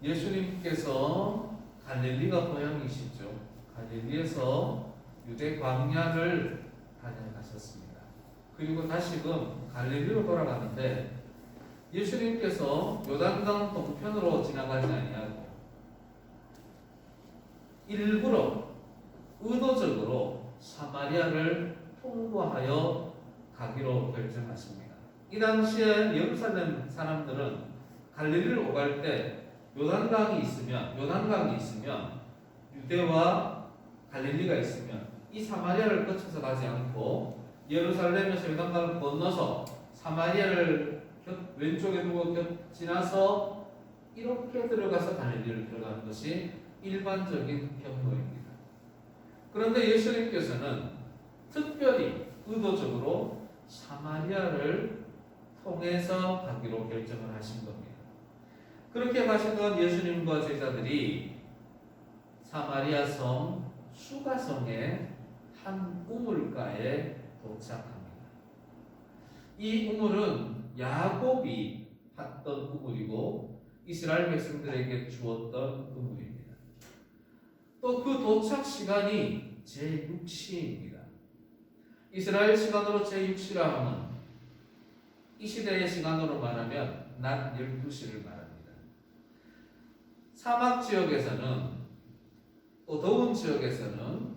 예수님께서 갈릴리가 고향이시죠. 갈릴리에서 유대 광야를 다녀가셨습니다. 그리고 다시금 갈릴리로 돌아가는데 예수님께서 요단강 동편으로 지나가지 아니하고 일부러 의도적으로 사마리아를 통과하여 가기로 결정하십니다. 이 당시에 예루살렘 사람들은 갈릴리를 오갈 때 요단강이 있으면 유대와 갈릴리가 있으면 이 사마리아를 거쳐서 가지 않고 예루살렘에서 요단강을 건너서 사마리아를 왼쪽에 두고 지나서 이렇게 들어가서 갈릴리를 들어가는 것이 일반적인 경로입니다. 그런데 예수님께서는 특별히 의도적으로 사마리아를 통해서 가기로 결정을 하신 겁니다. 그렇게 가시던 예수님과 제자들이 사마리아 성 수가성의 한 우물가에 도착합니다. 이 우물은 야곱이 팠던 우물이고 이스라엘 백성들에게 주었던 우물입니다. 또 그 도착 시간이 제6시입니다. 이스라엘 시간으로 제6시라 하면 이 시대의 시간으로 말하면 낮 12시를 말합니다. 사막 지역에서는 또 더운 지역에서는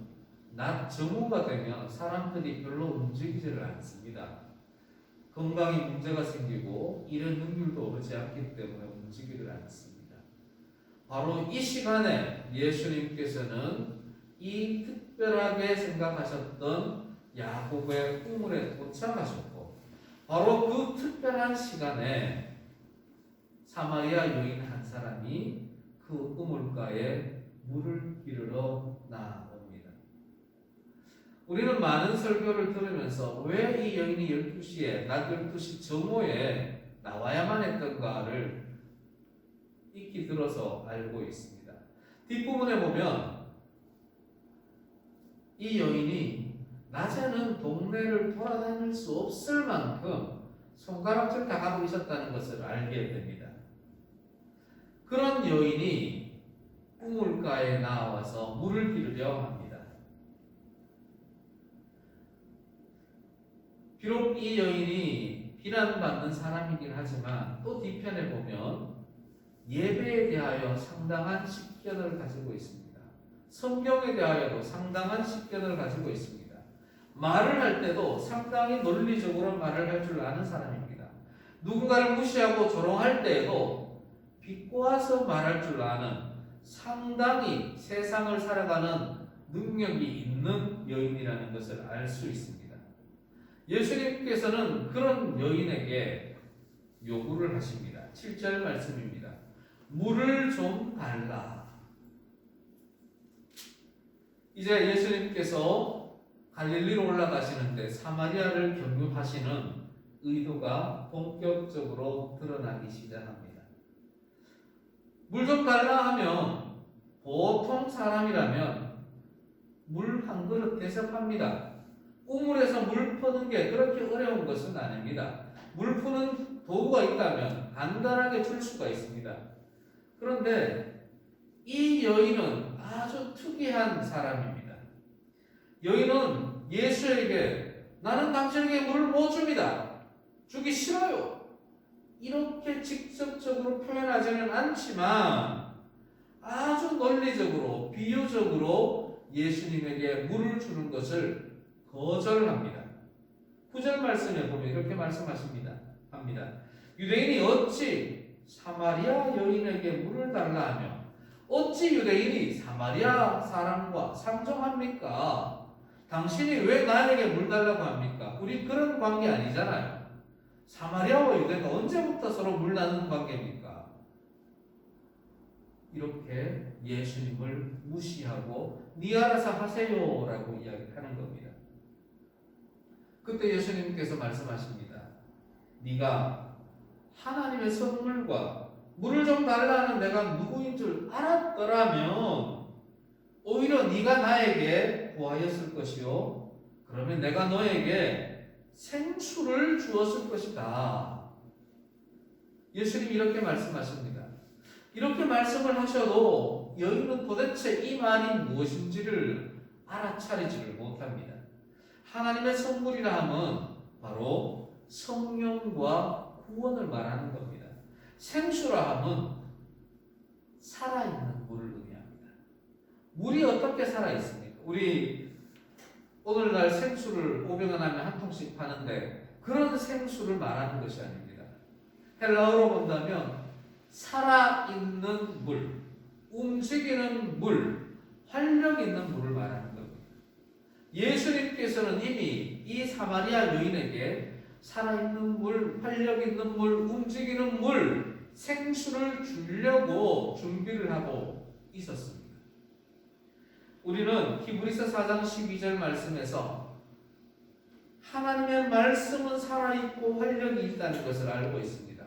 낮 정오가 되면 사람들이 별로 움직이지를 않습니다. 건강에 문제가 생기고 일의 능률도 오르지 않기 때문에 움직이지를 않습니다. 바로 이 시간에 예수님께서는 이 특별하게 생각하셨던 야곱의 우물에 도착하셨고 바로 그 특별한 시간에 사마리아 여인 한 사람이 그 우물가에 물을 기르러 나옵니다. 우리는 많은 설교를 들으면서 왜 이 여인이 12시에 낮 12시 정오에 나와야만 했던가를 익히 들어서 알고 있습니다. 뒷부분에 보면 이 여인이 낮에는 동네를 돌아다닐 수 없을 만큼 손가락질 당하고 있었다는 것을 알게 됩니다. 그런 여인이 우물가에 나와서 물을 기르려 합니다. 비록 이 여인이 비난받는 사람이긴 하지만 또 뒤편에 보면 예배에 대하여 상당한 식견을 가지고 있습니다. 성경에 대하여도 상당한 식견을 가지고 있습니다. 말을 할 때도 상당히 논리적으로 말을 할 줄 아는 사람입니다. 누군가를 무시하고 조롱할 때에도 비꼬아서 말할 줄 아는 상당히 세상을 살아가는 능력이 있는 여인이라는 것을 알 수 있습니다. 예수님께서는 그런 여인에게 요구를 하십니다. 7절 말씀입니다. 물을 좀 달라. 이제 예수님께서 갈릴리로 올라가시는데 사마리아를 경유하시는 의도가 본격적으로 드러나기 시작합니다. 물 좀 달라 하면 보통 사람이라면 물 한 그릇 대접합니다. 우물에서 물 푸는 게 그렇게 어려운 것은 아닙니다. 물 푸는 도구가 있다면 간단하게 줄 수가 있습니다. 그런데 이 여인은 아주 특이한 사람입니다. 여인은 예수에게 나는 당신에게 물을 못 줍니다. 주기 싫어요. 이렇게 직접적으로 표현하지는 않지만 아주 논리적으로 비유적으로 예수님에게 물을 주는 것을 거절합니다. 9절 말씀에 보면 이렇게 말씀하십니다. 유대인이 어찌 사마리아 여인에게 물을 달라 하며 어찌 유대인이 사마리아 사람과 상종합니까? 당신이 왜 나에게 물 달라고 합니까? 우리 그런 관계 아니잖아요. 사마리아와 유대가 언제부터 서로 물 나누는 관계입니까? 이렇게 예수님을 무시하고 니 알아서 하세요라고 이야기하는 겁니다. 그때 예수님께서 말씀하십니다. 네가 하나님의 선물과 물을 좀 달라는 내가 누구인 줄 알았더라면 오히려 네가 나에게 구하였을 것이요 그러면 내가 너에게 생수를 주었을 것이다. 예수님이 이렇게 말씀하십니다. 이렇게 말씀을 하셔도 여인은 도대체 이 말이 무엇인지를 알아차리지를 못합니다. 하나님의 선물이라 함은 바로 성령과 구원을 말하는 겁니다. 생수라 함은 살아있는 물을 의미합니다. 물이 어떻게 살아있습니까? 우리 오늘날 생수를 500원 하면 한 통씩 파는데 그런 생수를 말하는 것이 아닙니다. 헬라어로 본다면 살아있는 물, 움직이는 물, 활력 있는 물을 말하는 겁니다. 예수님께서는 이미 이 사마리아 여인에게 살아있는 물, 활력 있는 물, 움직이는 물, 생수를 주려고 준비를 하고 있었습니다. 우리는 히브리서 4장 12절 말씀에서 하나님의 말씀은 살아있고 활력이 있다는 것을 알고 있습니다.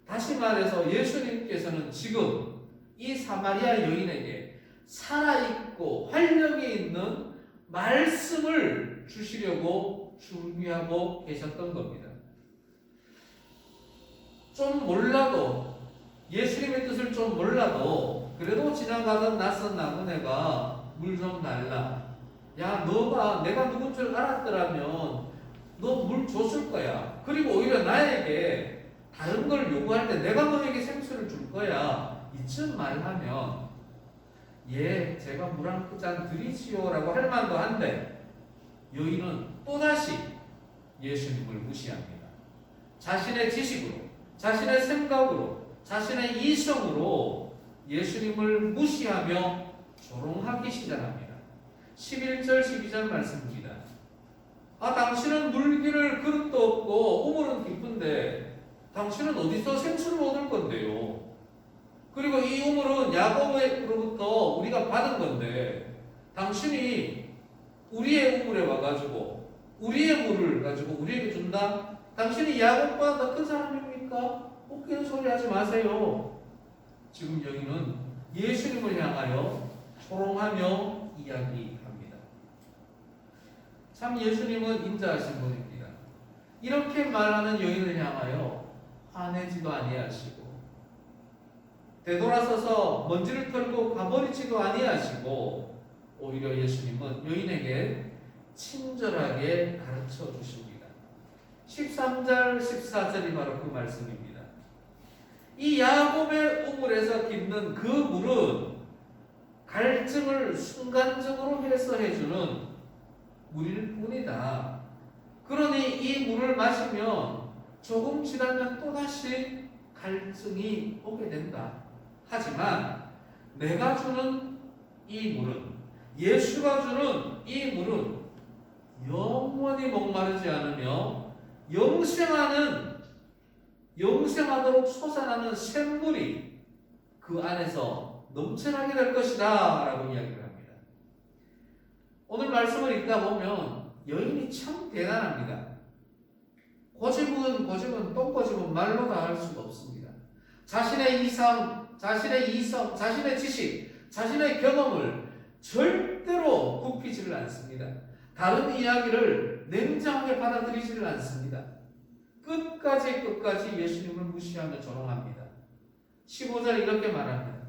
다시 말해서 예수님께서는 지금 이 사마리아 여인에게 살아있고 활력이 있는 말씀을 주시려고 준비하고 계셨던 겁니다. 좀 몰라도, 예수님의 뜻을 좀 몰라도 그래도 지나가던 낯선 나그네가 물 좀 달라. 야, 너가 내가 누군 줄 알았더라면 너 물 줬을 거야. 그리고 오히려 나에게 다른 걸 요구할 때 내가 너에게 생수를 줄 거야. 이쯤 말하면 예, 제가 물 한 잔 드리지요라고 할 만도 한데 여인은 또다시 예수님을 무시합니다. 자신의 지식으로, 자신의 생각으로, 자신의 이성으로 예수님을 무시하며 조롱하기 시작합니다. 11절 12절 말씀입니다. 아, 당신은 물기를 그릇도 없고 우물은 깊은데 당신은 어디서 생수를 얻을 건데요? 그리고 이 우물은 야곱으로부터 우리가 받은 건데 당신이 우리의 우물에 와가지고 우리의 물을 가지고 우리에게 준다? 당신이 야곱보다 더 큰 사람입니까? 웃기는 소리 하지 마세요. 지금 여기는 예수님을 향하여 조롱하며 이야기합니다. 참 예수님은 인자하신 분입니다. 이렇게 말하는 여인을 향하여 화내지도 아니하시고 되돌아서서 먼지를 털고 가버리지도 아니하시고 오히려 예수님은 여인에게 친절하게 가르쳐 주십니다. 13절 14절이 바로 그 말씀입니다. 이 야곱의 우물에서 깃는 그 물은 갈증을 순간적으로 해소해주는 물일 뿐이다. 그러니 이 물을 마시면 조금 지나면 또다시 갈증이 오게 된다. 하지만 내가 주는 이 물은, 예수가 주는 이 물은 영원히 목마르지 않으며 영생하도록 솟아나는 샘물이 그 안에서 넘쳐나게 될 것이다 라고 이야기를 합니다. 오늘 말씀을 읽다 보면 여인이 참 대단합니다. 고집은 똥고집은 말로 다 할 수가 없습니다. 자신의 이성, 자신의 지식, 자신의 경험을 절대로 굽히지를 않습니다. 다른 이야기를 냉정하게 받아들이지를 않습니다. 끝까지 예수님을 무시하며 조롱합니다. 15절 이렇게 말합니다.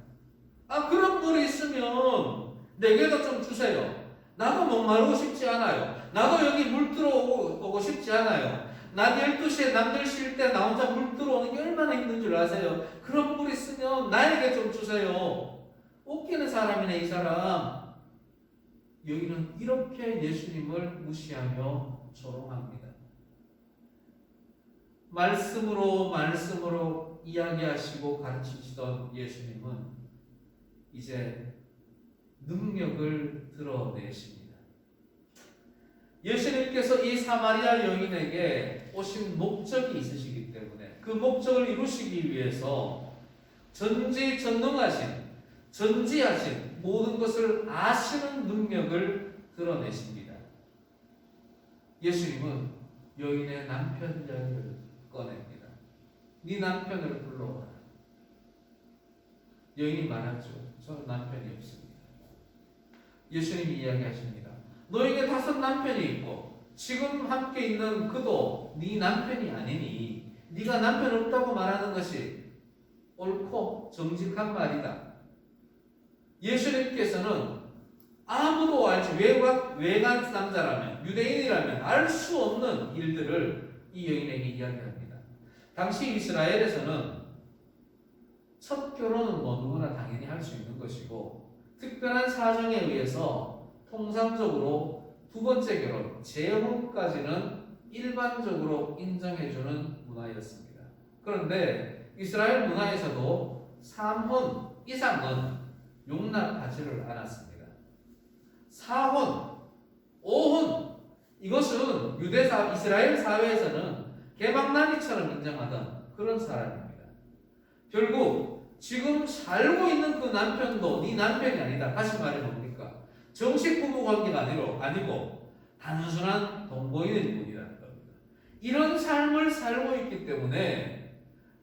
아, 그런 물이 있으면 내게도 좀 주세요. 나도 목마르고 싶지 않아요. 나도 여기 물 들어오고 싶지 않아요. 낮 12시에 남들 쉴 때 나 혼자 물 들어오는 게 얼마나 힘든 줄 아세요? 그런 물 있으면 나에게 좀 주세요. 웃기는 사람이네 이 사람. 여기는 이렇게 예수님을 무시하며 조롱합니다. 말씀으로 이야기하시고 가르치시던 예수님은 이제 능력을 드러내십니다. 예수님께서 이 사마리아 여인에게 오신 목적이 있으시기 때문에 그 목적을 이루시기 위해서 전지하신 모든 것을 아시는 능력을 드러내십니다. 예수님은 여인의 남편 이야기를 꺼냅니다. 네 남편을 불러오라. 여인이 말하죠. 저는 남편이 없습니다. 예수님이 이야기하십니다. 너에게 5 남편이 있고 지금 함께 있는 그도 네 남편이 아니니 네가 남편 없다고 말하는 것이 옳고 정직한 말이다. 예수님께서는 아무도 알지 외간 남자라면 유대인이라면 알 수 없는 일들을 이 여인에게 이야기합니다. 당시 이스라엘에서는 첫 결혼은 뭐 누구나 당연히 할 수 있는 것이고 특별한 사정에 의해서 통상적으로 두 번째 결혼, 재혼까지는 일반적으로 인정해주는 문화였습니다. 그런데 이스라엘 문화에서도 3혼 이상은 용납하지를 않았습니다. 4혼, 5혼 이것은 이스라엘 사회에서는 개막난이처럼 인정하던 그런 사람입니다. 결국 지금 살고 있는 그 남편도 네 남편이 아니다. 다시 말해 뭡니까? 정식 부부 관계가 아니고 단순한 동거인일 뿐이라는 겁니다. 이런 삶을 살고 있기 때문에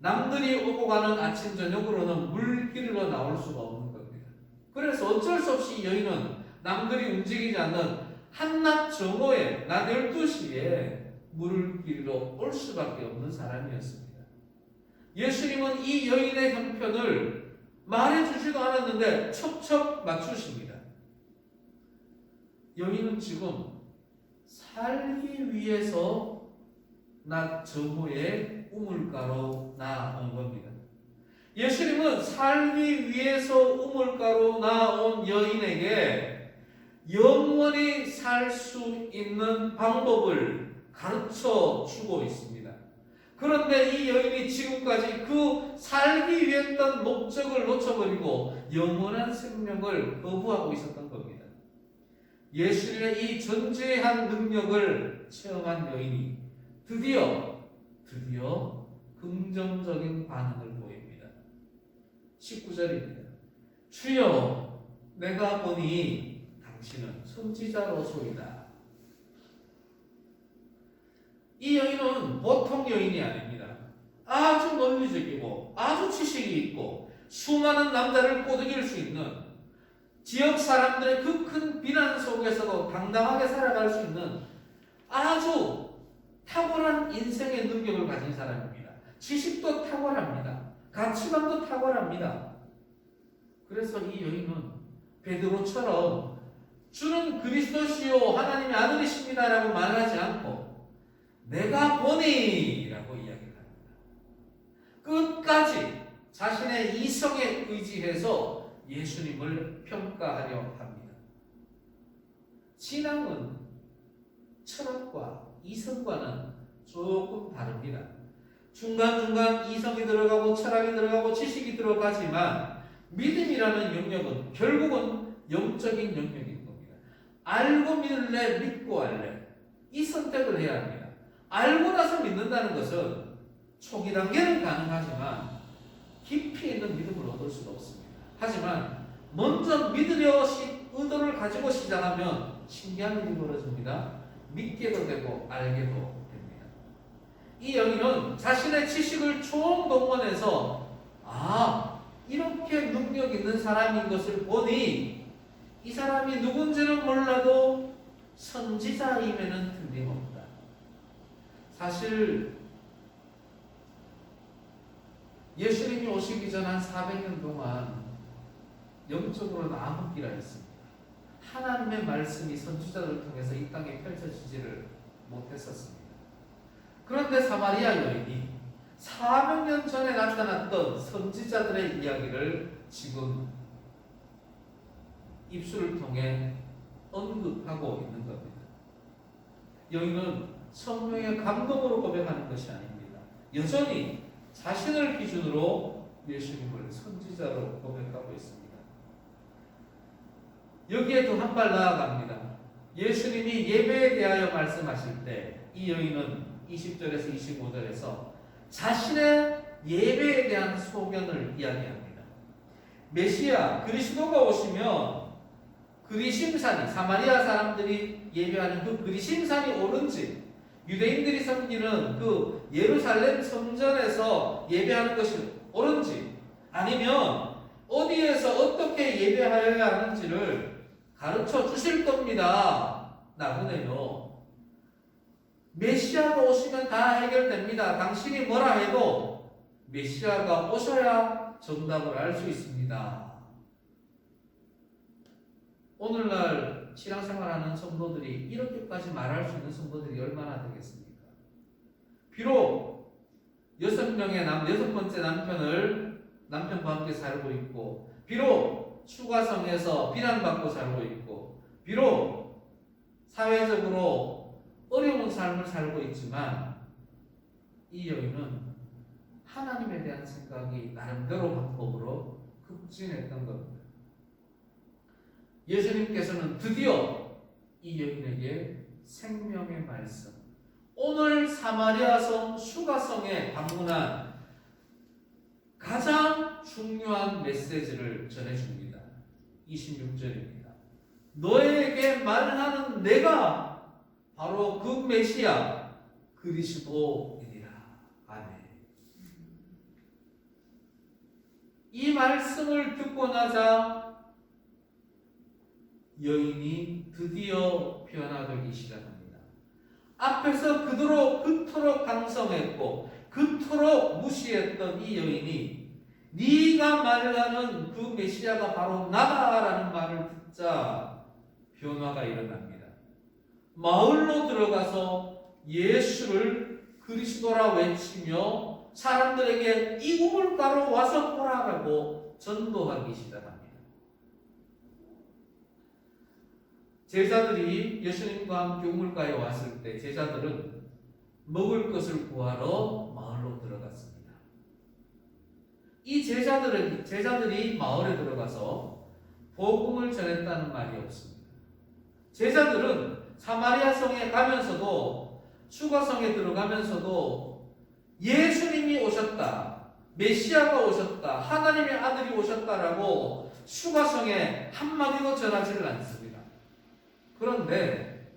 남들이 오고 가는 아침 저녁으로는 물길로 나올 수가 없는 겁니다. 그래서 어쩔 수 없이 여인은 남들이 움직이지 않는 한낮 정오에 낮 12시에 물길로 올 수밖에 없는 사람이었습니다. 예수님은 이 여인의 형편을 말해주지도 않았는데 척척 맞추십니다. 여인은 지금 살기 위해서 낮 정오에 우물가로 나온 겁니다. 예수님은 살기 위해서 우물가로 나온 여인에게 영원히 살 수 있는 방법을 가르쳐 주고 있습니다. 그런데 이 여인이 지금까지 그 살기 위했던 목적을 놓쳐버리고 영원한 생명을 거부하고 있었던 겁니다. 예수님의 이 전제한 능력을 체험한 여인이 드디어 긍정적인 반응을 보입니다. 19절입니다. 주여, 내가 보니 당신은 선지자로소이다. 이 여인은 보통 여인이 아닙니다. 아주 논리적이고 아주 지식이 있고 수많은 남자를 꼬드길 수 있는 지역 사람들의 그 큰 비난 속에서도 당당하게 살아갈 수 있는 아주 탁월한 인생의 능력을 가진 사람입니다. 지식도 탁월합니다. 가치관도 탁월합니다. 그래서 이 여인은 베드로처럼 주는 그리스도시요 하나님의 아들이십니다라고 말하지 않고 내가 보니 라고 이야기를 합니다. 끝까지 자신의 이성에 의지해서 예수님을 평가하려 합니다. 신앙은 철학과 이성과는 조금 다릅니다. 중간중간 이성이 들어가고 철학이 들어가고 지식이 들어가지만 믿음이라는 영역은 결국은 영적인 영역인 겁니다. 알고 믿을래, 믿고 할래, 이 선택을 해야 합니다. 알고 나서 믿는다는 것은 초기 단계는 가능하지만 깊이 있는 믿음을 얻을 수가 없습니다. 하지만 먼저 믿으려 의도를 가지고 시작하면 신기한 일이 벌어집니다. 믿게도 되고 알게도 됩니다. 이 여인은 자신의 지식을 총동원해서 이렇게 능력 있는 사람인 것을 보니 이 사람이 누군지는 몰라도 선지자임에는 틀림없다. 사실 예수님이 오시기 전 한 400년 동안 영적으로는 암흑기라 했습니다. 하나님의 말씀이 선지자들을 통해서 이 땅에 펼쳐지지를 못했었습니다. 그런데 사마리아 여인이 400년 전에 나타났던 선지자들의 이야기를 지금 입술을 통해 언급하고 있는 겁니다. 여인은 성령의 감동으로 고백하는 것이 아닙니다. 여전히 자신을 기준으로 예수님을 선지자로 고백하고 있습니다. 여기에도 한 발 나아갑니다. 예수님이 예배에 대하여 말씀하실 때 이 여인은 20절에서 25절에서 자신의 예배에 대한 소견을 이야기합니다. 메시아 그리스도가 오시면 그리심산이 사마리아 사람들이 예배하는 그 그리심산이 오른지 유대인들이 섬기는 그 예루살렘 성전에서 예배하는 것이 옳은지 아니면 어디에서 어떻게 예배하여야 하는지를 가르쳐 주실 겁니다. 나그네요. 메시아가 오시면 다 해결됩니다. 당신이 뭐라 해도 메시아가 오셔야 정답을 알 수 있습니다. 오늘날 신앙생활하는 성도들이 이렇게까지 말할 수 있는 성도들이 얼마나 되겠습니까? 비록 6명의 여섯 번째 남편과 함께 살고 있고, 비록 추가성에서 비난받고 살고 있고, 비록 사회적으로 어려운 삶을 살고 있지만, 이 여인은 하나님에 대한 생각이 나름대로 방법으로 급진했던 겁니다. 예수님께서는 드디어 이 여인에게 생명의 말씀, 오늘 사마리아성 수가성에 방문한 가장 중요한 메시지를 전해줍니다. 26절입니다. 너에게 말하는 내가 바로 그 메시아 그리스도이니라. 아멘. 이 말씀을 듣고 나자 여인이 드디어 변화되기 시작합니다. 앞에서 그토록 강성했고 그토록 무시했던 이 여인이 네가 말하는 그 메시아가 바로 나다라는 말을 듣자 변화가 일어납니다. 마을로 들어가서 예수를 그리스도라 외치며 사람들에게 이 우물가로 와서 보라라고 전도하기 시작합니다. 제자들이 예수님과 함께 우물가에 왔을 때 제자들은 먹을 것을 구하러 마을로 들어갔습니다. 이 제자들이 마을에 들어가서 복음을 전했다는 말이 없습니다. 제자들은 사마리아 성에 가면서도 수가성에 들어가면서도 예수님이 오셨다, 메시아가 오셨다, 하나님의 아들이 오셨다라고 수가성에 한마디도 전하지를 않습니다. 그런데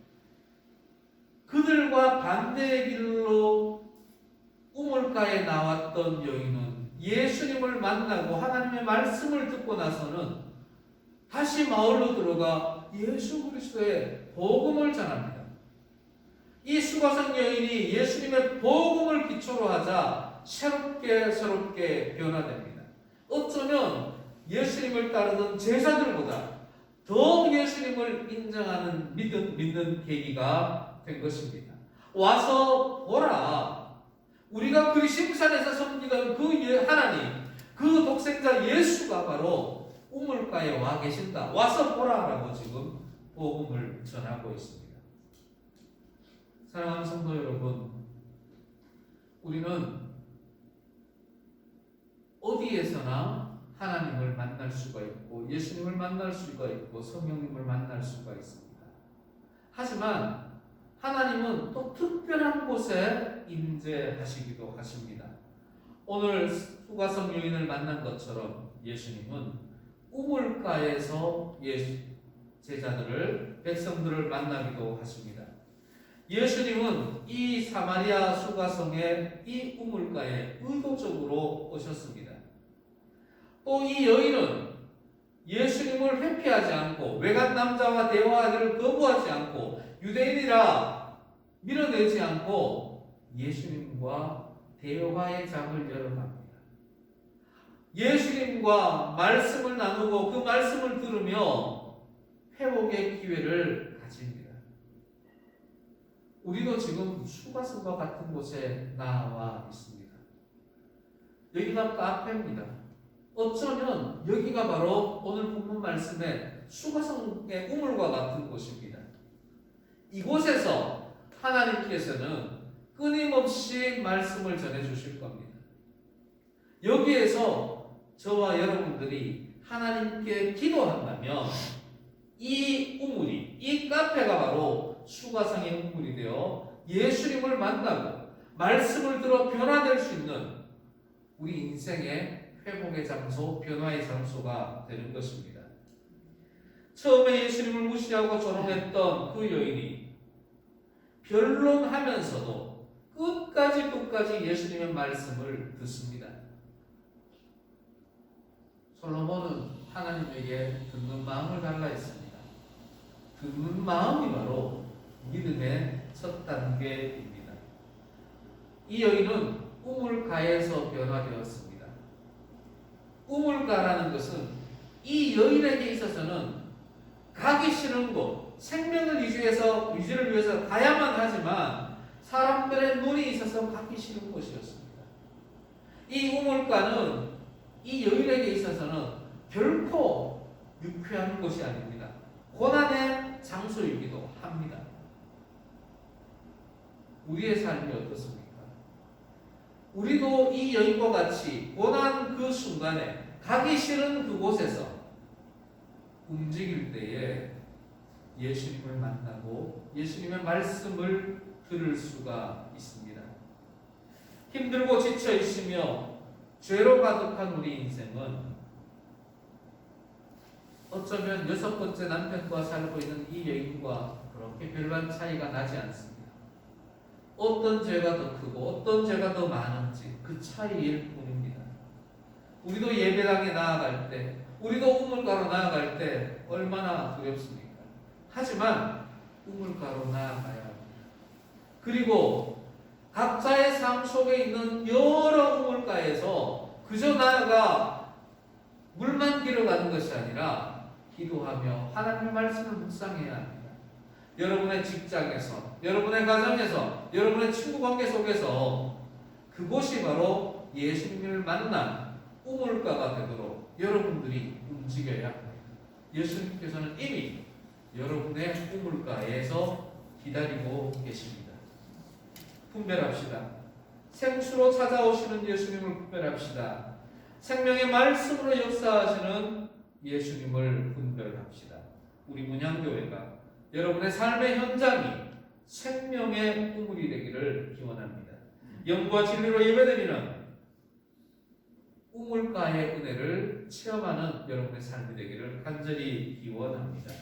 그들과 반대의 길로 우물가에 나왔던 여인은 예수님을 만나고 하나님의 말씀을 듣고 나서는 다시 마을로 들어가 예수 그리스도의 복음을 전합니다. 이 수가성 여인이 예수님의 복음을 기초로 하자 새롭게 변화됩니다. 어쩌면 예수님을 따르던 제자들보다 더 예수님을 인정하는 믿는 계기가 된 것입니다. 와서 보라, 우리가 그리심산에서 섬기던 그 하나님, 그 독생자 예수가 바로 우물가에 와 계신다. 와서 보라라고 지금 복음을 전하고 있습니다. 사랑하는 성도 여러분, 우리는 어디에서나 하나님을 만날 수가 있고 예수님을 만날 수가 있고 성령님을 만날 수가 있습니다. 하지만 하나님은 또 특별한 곳에 임재하시기도 하십니다. 오늘 수가성 여인을 만난 것처럼 예수님은 우물가에서 제자들을, 백성들을 만나기도 하십니다. 예수님은 이 사마리아 수가성의 이 우물가에 의도적으로 오셨습니다. 또 이 여인은 예수님을 회피하지 않고 외간 남자와 대화하기를 거부하지 않고 유대인이라 밀어내지 않고 예수님과 대화의 장을 열어갑니다. 예수님과 말씀을 나누고 그 말씀을 들으며 회복의 기회를 가집니다. 우리도 지금 수가성과 같은 곳에 나와 있습니다. 여기가 카페입니다. 어쩌면 여기가 바로 오늘 본문 말씀의 수가성의 우물과 같은 곳입니다. 이곳에서 하나님께서는 끊임없이 말씀을 전해주실 겁니다. 여기에서 저와 여러분들이 하나님께 기도한다면 이 우물이, 이 카페가 바로 수가성의 우물이 되어 예수님을 만나고 말씀을 들어 변화될 수 있는 우리 인생의 회복의 장소, 변화의 장소가 되는 것입니다. 처음에 예수님을 무시하고 조롱했던 그 여인이 변론하면서도 끝까지 예수님의 말씀을 듣습니다. 솔로몬은 하나님에게 듣는 마음을 달라 했습니다. 듣는 마음이 바로 믿음의 첫 단계입니다. 이 여인은 우물가에서 변화되었습니다. 우물가라는 것은 이 여인에게 있어서는 가기 싫은 곳, 생명을 유지를 위해서 가야만 하지만 사람들의 눈이 있어서 가기 싫은 곳이었습니다. 이 우물가는 이 여인에게 있어서는 결코 유쾌한 곳이 아닙니다. 고난의 장소이기도 합니다. 우리의 삶이 어떻습니까? 우리도 이 여인과 같이 고난 그 순간에 가기 싫은 그곳에서 움직일 때에 예수님을 만나고 예수님의 말씀을 들을 수가 있습니다. 힘들고 지쳐 있으며 죄로 가득한 우리 인생은 어쩌면 6번째 남편과 살고 있는 이 여인과 그렇게 별반 차이가 나지 않습니다. 어떤 죄가 더 크고 어떤 죄가 더 많은지 그 차이일 뿐입니다. 우리도 예배당에 나아갈 때, 우리도 우물가로 나아갈 때 얼마나 두렵습니까? 하지만 우물가로 나아가야 합니다. 그리고 각자의 삶 속에 있는 여러 우물가에서 그저 나아가 물만 길어가는 것이 아니라 기도하며 하나님의 말씀을 묵상해야 합니다. 여러분의 직장에서, 여러분의 가정에서, 여러분의 친구 관계 속에서 그곳이 바로 예수님을 만난 우물가가 되도록 여러분들이 움직여야 합니다. 예수님께서는 이미 여러분의 우물가에서 기다리고 계십니다. 분별합시다. 생수로 찾아오시는 예수님을 분별합시다. 생명의 말씀으로 역사하시는 예수님을 분별합시다. 우리 문양교회가 여러분의 삶의 현장이 생명의 우물이 되기를 기원합니다. 영과 진리로 예배드리는 우물가의 은혜를 체험하는 여러분의 삶이 되기를 간절히 기원합니다.